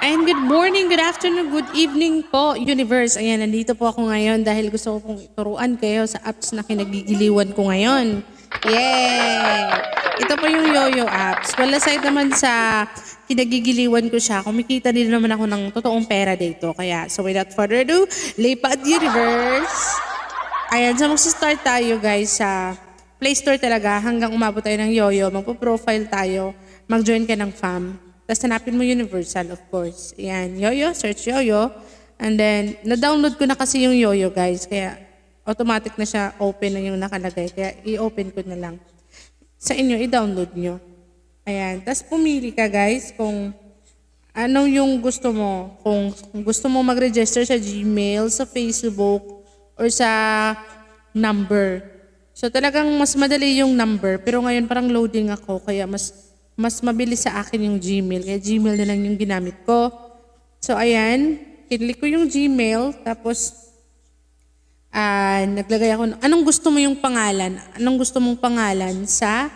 And good morning, good afternoon, good evening po, Universe. Ayan, nandito po ako ngayon dahil gusto ko pong ituruan kayo sa apps na kinagigiliwan ko ngayon. Yay! Ito po yung Yoyo apps. Well, aside naman sa kinagigiliwan ko siya, kumikita din naman ako ng totoong pera dito. Kaya, so without further ado, Lipad Universe. Ayan, so mag-start tayo guys sa Play Store talaga hanggang umabot tayo ng Yoyo. Magpo-profile tayo, mag-join ka ng fam. Tapos hanapin mo Universal, of course. Ayan, Yoyo, search Yoyo. And then, na-download ko na kasi yung Yoyo, guys. Kaya, automatic na siya open na yung nakalagay. Kaya, i-open ko na lang. Sa inyo, i-download nyo. Ayan. Tapos, pumili ka, guys, kung ano yung gusto mo. Kung gusto mo mag-register sa Gmail, sa Facebook, or sa number. So, talagang mas madali yung number. Pero ngayon, parang loading ako. Kaya, mas mabilis sa akin yung Gmail. Kaya Gmail na lang yung ginamit ko. So, ayan. Kinlik ko yung Gmail. Tapos, naglagay ako, anong gusto mo yung pangalan? Anong gusto mong pangalan sa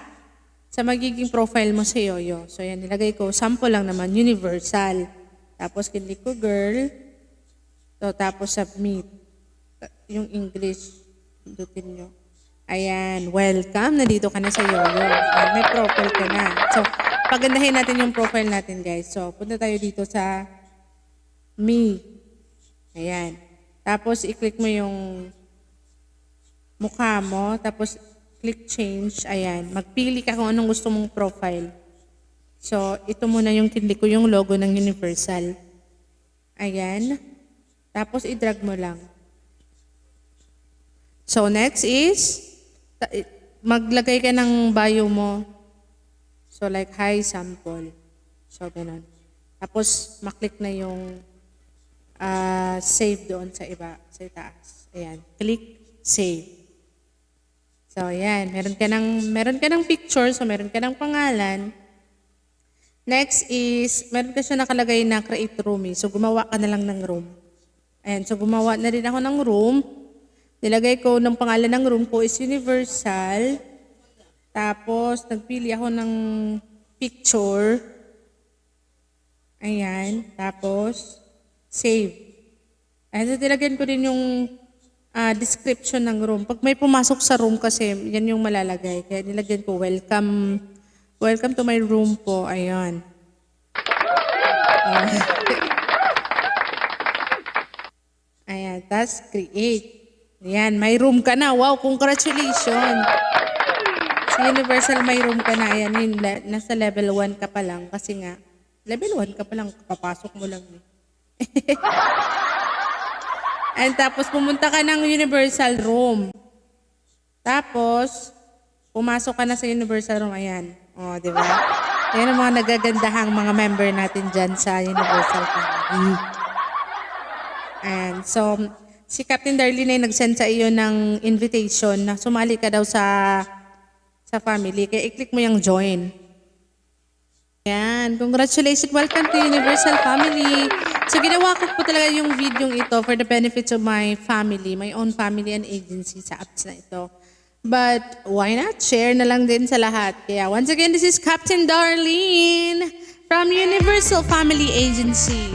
magiging profile mo sa Yoyo? So, ayan. Nilagay ko, sample lang naman, Universal. Tapos, kinlik ko girl. So, tapos, submit. Yung English. Pindutin nyo. Ayan, welcome. Nandito ka na sa Yoyo. Ayan, may profile ka na. So, pagandahin natin yung profile natin, guys. So, punta tayo dito sa Me. Ayan. Tapos, i-click mo yung mukha mo. Tapos, click change. Ayan. Magpili ka kung anong gusto mong profile. So, ito muna yung kinlik ko, yung logo ng Universal. Ayan. Tapos, i-drag mo lang. So, next is maglagay ka ng bio mo. So, like, hi, sample. So, ganun. Tapos, maklik na yung save doon sa iba, sa itaas. Ayan. Click, save. So, ayan. Meron ka ng picture. So, meron ka ng pangalan. Next is, meron ka siya nakalagay na create room. So, gumawa ka na lang ng room. Ayan. So, gumawa na rin ako ng room. Nilagay ko ng pangalan ng room ko is Universal. Tapos, nagpili ako ng picture. Ayan. Tapos, save. Ayan, so nilagyan ko din yung description ng room. Pag may pumasok sa room kasi, yan yung malalagay. Kaya nilagyan ko, welcome. Welcome to my room po. Ayan. Ayan. Tapos, create. Ayan, may room ka na. Wow, congratulations. Sa Universal, may room ka na. Ayan, yun, nasa level 1 ka pa lang. Kasi nga, level 1 ka pa lang, papasok mo lang. And tapos, pumunta ka ng Universal room. Tapos, pumasok ka na sa Universal room. Ayan. O, di ba? Ayan ang mga nagagandahang mga member natin dyan sa Universal family. And so, si Captain Darlene ay nag-send sa iyo ng invitation na sumali ka daw sa family. Kaya i-click mo yung join. Yan. Congratulations. Welcome to Universal Family. So, ginawa ko po talaga yung video ito for the benefits of my family, my own family and agency sa apps na ito. But, why not? Share na lang din sa lahat. Kaya, once again, this is Captain Darlene from Universal Family Agency.